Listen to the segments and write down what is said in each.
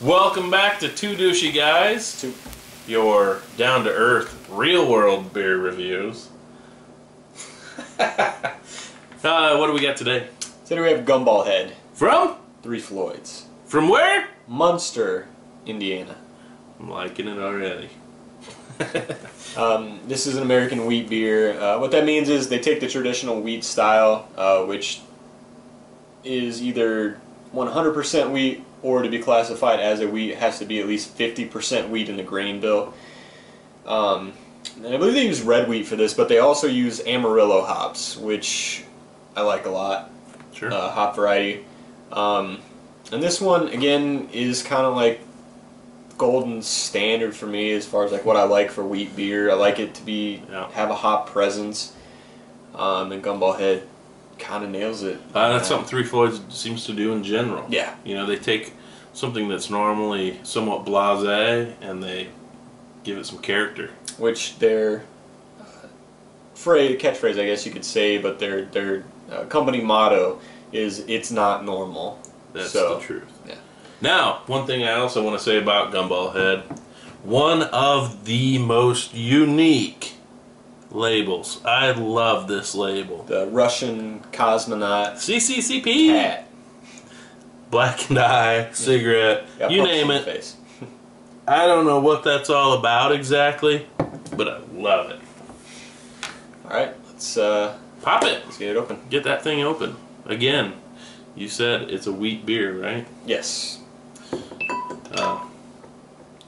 Welcome back to Two Douchey Guys, your down-to-earth, real-world beer reviews. What do we got today? Today we have Gumballhead. From? 3 Floyds. From where? Munster, Indiana. I'm liking it already. This is an American wheat beer. What that means is they take the traditional wheat style, which is either 100% wheat or to be classified as a wheat, it has to be at least 50% wheat in the grain bill. And I believe they use red wheat for this, but they also use Amarillo hops, which I like a lot. Sure. Hop variety. And this one, again, is kind of like golden standard for me as far as like what I like for wheat beer. I like it to be have a hop presence, and Gumballhead kind of nails it. That's something 3 Floyds seems to do in general. Yeah. You know, they take something that's normally somewhat blasé and they give it some character. Which their catchphrase, I guess you could say, but their company motto is "It's not normal." That's the truth. Yeah. Now, one thing I also want to say about Gumballhead, one of the most unique labels. I love this label. The Russian Cosmonaut CCCP. cat. Black and eye, cigarette, you name it. Face. I don't know what that's all about exactly, but I love it. Alright, let's pop it. Let's get it open. Get that thing open. Again, you said it's a wheat beer, right? Yes.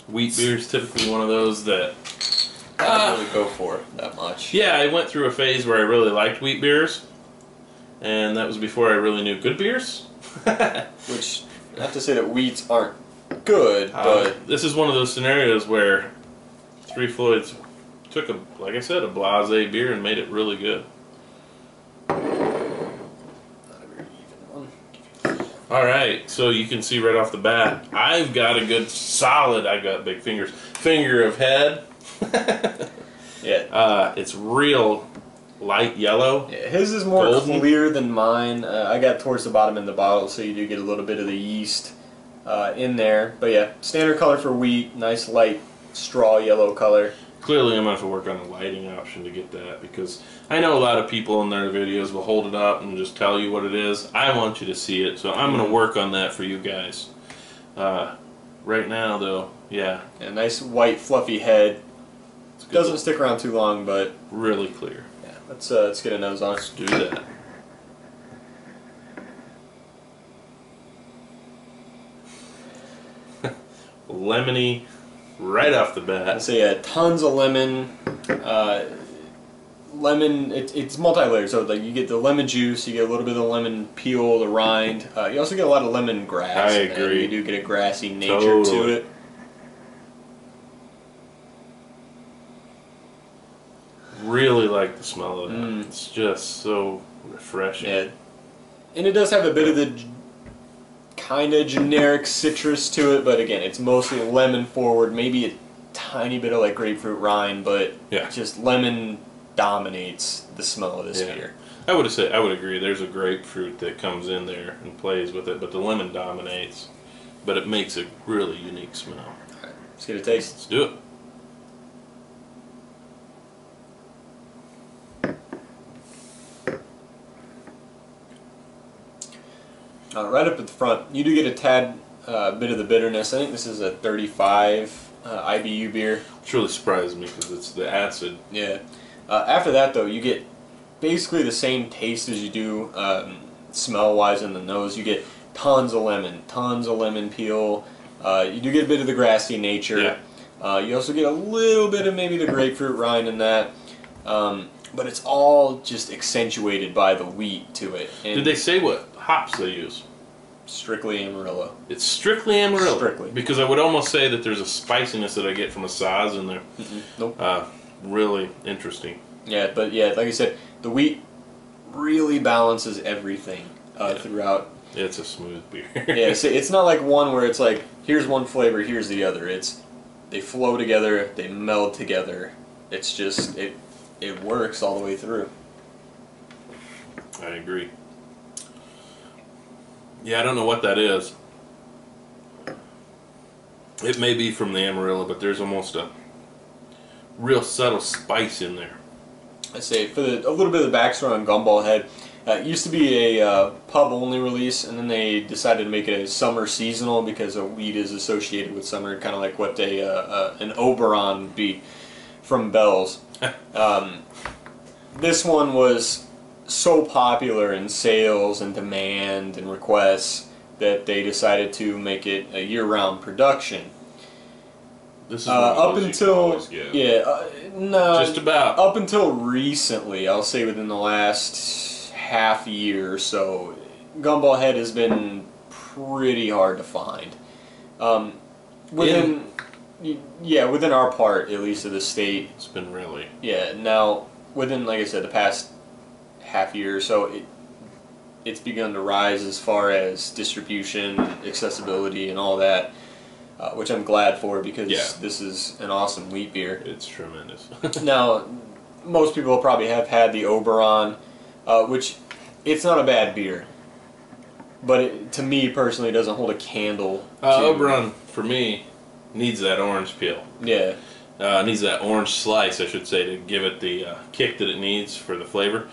Wheat beer is typically one of those that I don't really go for that much. Yeah, I went through a phase where I really liked wheat beers, and that was before I really knew good beers. Which, not to say that wheats aren't good, but this is one of those scenarios where 3 Floyds took a, like I said, a blasé beer and made it really good. not a very even one. Alright, so you can see right off the bat, I've got a good solid, I got big fingers, finger of head. Yeah. It's real light yellow. Yeah, his is more golden. clear than mine. I got towards the bottom in the bottle, so you do get a little bit of the yeast in there. But yeah, standard color for wheat, nice light straw yellow color. Clearly I'm going to have to work on a lighting option to get that, because I know a lot of people in their videos will hold it up and just tell you what it is. I want you to see it, so I'm going to work on that for you guys. Right now though, yeah. A nice white fluffy head. Doesn't stick around too long, but really clear. Yeah, let's get a nose on it. Let's do that. Lemony right off the bat. So yeah, tons of lemon. Lemon, it's multi-layered, so like you get the lemon juice, you get a little bit of the lemon peel, the rind. You also get a lot of lemon grass. I agree. You do get a grassy nature to it. Really like the smell of that. It's just so refreshing. Yeah. And it does have a bit of the kind of generic citrus to it, but again, it's mostly lemon forward, maybe a tiny bit of like grapefruit rind, but just lemon dominates the smell of this beer. I would agree. There's a grapefruit that comes in there and plays with it, but the lemon dominates. But it makes a really unique smell. Alright, let's get a taste. Let's do it. Right up at the front, you do get a tad bit of the bitterness. I think this is a 35 IBU beer. Which really surprised me because it's the acid. Yeah. After that, though, you get basically the same taste as you do smell-wise in the nose. You get tons of lemon peel. You do get a bit of the grassy nature. Yeah. You also get a little bit of maybe the grapefruit rind in that. But it's all just accentuated by the wheat to it. And did they say what hops they use? Strictly Amarillo. It's strictly Amarillo? Strictly. Because I would almost say that there's a spiciness that I get from a Saaz in there. Nope. Really interesting. Yeah, but yeah, like I said, the wheat really balances everything throughout. It's a smooth beer. Yeah, so it's not like one where it's like, here's one flavor, here's the other. They flow together, they meld together. It's just, it works all the way through. I agree. Yeah, I don't know what that is. It may be from the Amarillo, but there's almost a real subtle spice in there. I say for a little bit of the backstory on Gumballhead. It used to be a pub-only release, and then they decided to make it a summer seasonal because wheat is associated with summer, kind of like what an Oberon would be from Bell's. This one was so popular in sales and demand and requests that they decided to make it a year-round production. This is up until no, just about up until recently. I'll say within the last half year or so, Gumballhead has been pretty hard to find. Within our part, at least of the state, it's been really now within, like I said, the past half year or so, it's begun to rise as far as distribution, accessibility, and all that. Which I'm glad for because this is an awesome wheat beer. It's tremendous. Now, most people probably have had the Oberon, which it's not a bad beer, but to me personally, it doesn't hold a candle. Oberon for me needs that orange peel. Yeah. Needs that orange slice, I should say, to give it the kick that it needs for the flavor.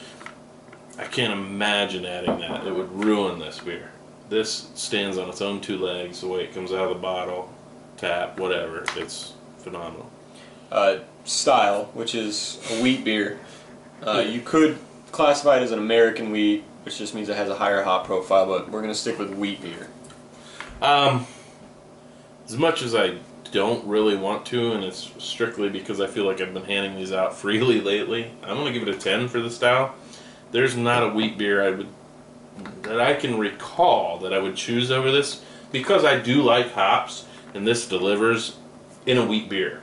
I can't imagine adding that. It would ruin this beer. This stands on its own two legs, the way it comes out of the bottle, tap, whatever. It's phenomenal. Style, which is a wheat beer. You could classify it as an American wheat, which just means it has a higher hop profile, but we're going to stick with wheat beer. As much as I don't really want to, and it's strictly because I feel like I've been handing these out freely lately, I'm going to give it a 10 for the style. There's not a wheat beer that I can recall that I would choose over this, because I do like hops, and this delivers in a wheat beer.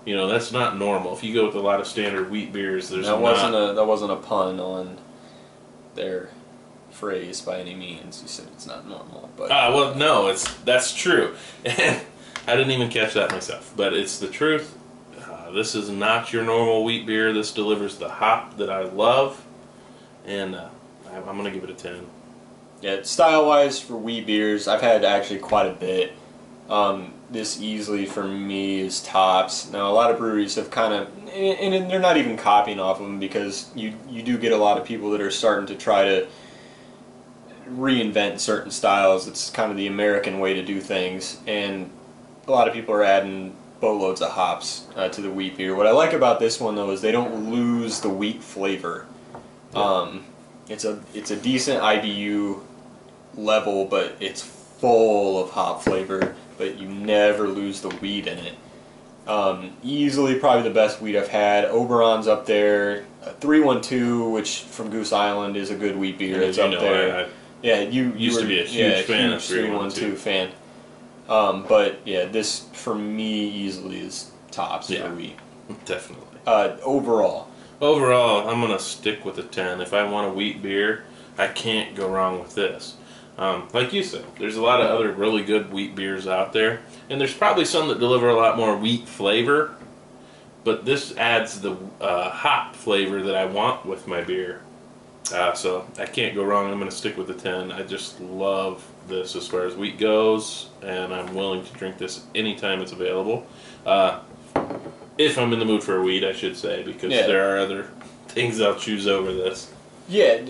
You know, that's not normal. If you go with a lot of standard wheat beers, that wasn't a pun on their phrase by any means. You said it's not normal, but well, no, that's true. I didn't even catch that myself, but it's the truth. This is not your normal wheat beer. This delivers the hop that I love, and I'm going to give it a 10. Yeah, style-wise for wheat beers, I've had actually quite a bit. This easily for me is tops. Now, a lot of breweries have kind of, and they're not even copying off of them, because you do get a lot of people that are starting to try to reinvent certain styles. It's kind of the American way to do things, and a lot of people are adding boatloads of hops to the wheat beer. What I like about this one, though, is they don't lose the wheat flavor. It's a decent IBU level, but it's full of hop flavor, but you never lose the wheat in it. Easily probably the best wheat I've had. Oberon's up there. 312, which from Goose Island is a good wheat beer. It's up there. You used to be a huge fan of 312 fan. But yeah, this for me easily is tops for wheat. Definitely. Overall, I'm going to stick with a 10. If I want a wheat beer, I can't go wrong with this. Like you said, there's a lot of other really good wheat beers out there, and there's probably some that deliver a lot more wheat flavor, but this adds the hop flavor that I want with my beer. So I can't go wrong. I'm going to stick with the 10. I just love this as far as wheat goes, and I'm willing to drink this anytime it's available. If I'm in the mood for a wheat, I should say, because there are other things I'll choose over this. Yeah,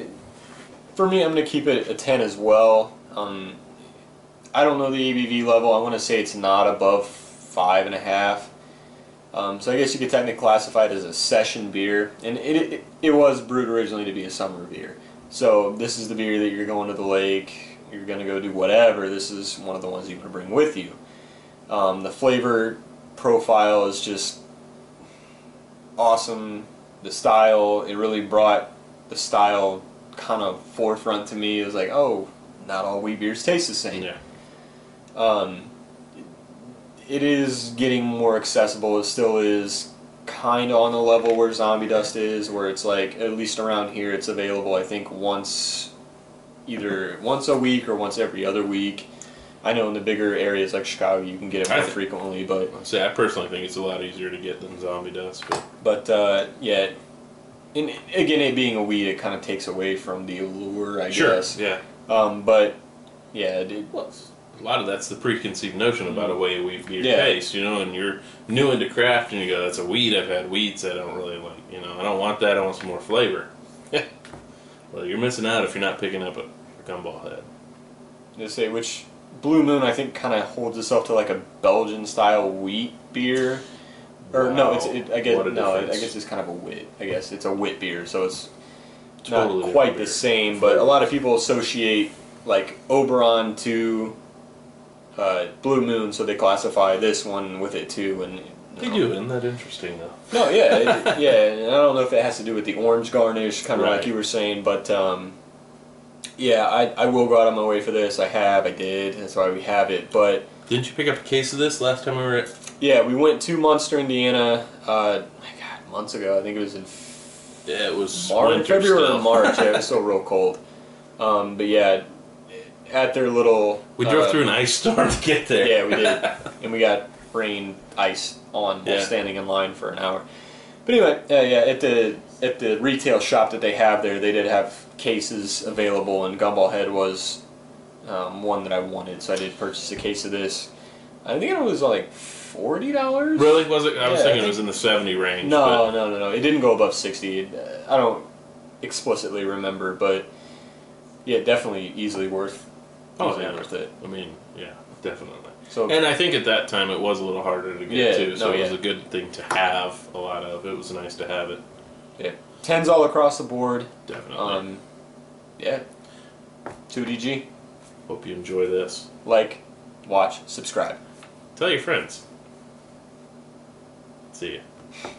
for me, I'm going to keep it a 10 as well. I don't know the ABV level. I want to say it's not above 5.5. So I guess you could technically classify it as a session beer, and it was brewed originally to be a summer beer. So this is the beer that you're going to the lake, you're going to go do whatever. This is one of the ones you want to bring with you. The flavor profile is just awesome. The style, it really brought the style kind of forefront to me. It was like, oh, not all wheat beers taste the same. Yeah. It is getting more accessible. It still is kind of on the level where Zombie Dust is, where it's like, at least around here, it's available, I think, either once a week or once every other week. I know in the bigger areas like Chicago, you can get it more frequently, but I personally think it's a lot easier to get than Zombie Dust. But yeah, and again, it being a wheat, it kind of takes away from the allure, I guess. Yeah. But yeah, well, a lot of that's the preconceived notion about a way a wheat beer Yeah. tastes, you know, and you're new into craft and you go, that's a wheat, I've had wheats I don't really like, you know, I don't want that, I want some more flavor. Well, you're missing out if you're not picking up a Gumballhead. Just say, which Blue Moon I think kind of holds itself to like a Belgian style wheat beer. Or Wow. no, I guess What a no, I difference. guess it's kind of a wit. I guess it's a wit beer, so it's Totally not quite different the beer. same. But a lot of people associate like Oberon to Blue Moon, so they classify this one with it too. And They do, isn't that interesting though? no, yeah, yeah. And I don't know if it has to do with the orange garnish, kind of Right. like you were saying, but yeah, I will go out of my way for this. I did. That's why we have it. But Didn't you pick up a case of this last time we were at... yeah, we went to Munster, Indiana. God, months ago. I think it was in Yeah, it was March, winter February still. or March. Yeah, it was still real cold. But yeah, at their little. We drove through an ice storm to get there. Yeah, we did, and we got rain, ice on while Yeah. standing in line for an hour. But anyway, yeah, at the retail shop that they have there, they did have cases available, and Gumballhead was one that I wanted, so I did purchase a case of this. I think it was like $40. Really? Was it? I was Yeah, thinking it was in the 70 range. No. It didn't go above 60. I don't explicitly remember, but yeah, definitely easily worth. Easily yeah. worth it. I mean, yeah, definitely. So And I think at that time it was a little harder to get Yeah, too, so no, it was yeah. a good thing to have a lot of. It was nice to have it. yeah, 10s all across the board. Definitely. Yeah, 2DG. Hope you enjoy this. Like, watch, subscribe. Tell your friends. See ya.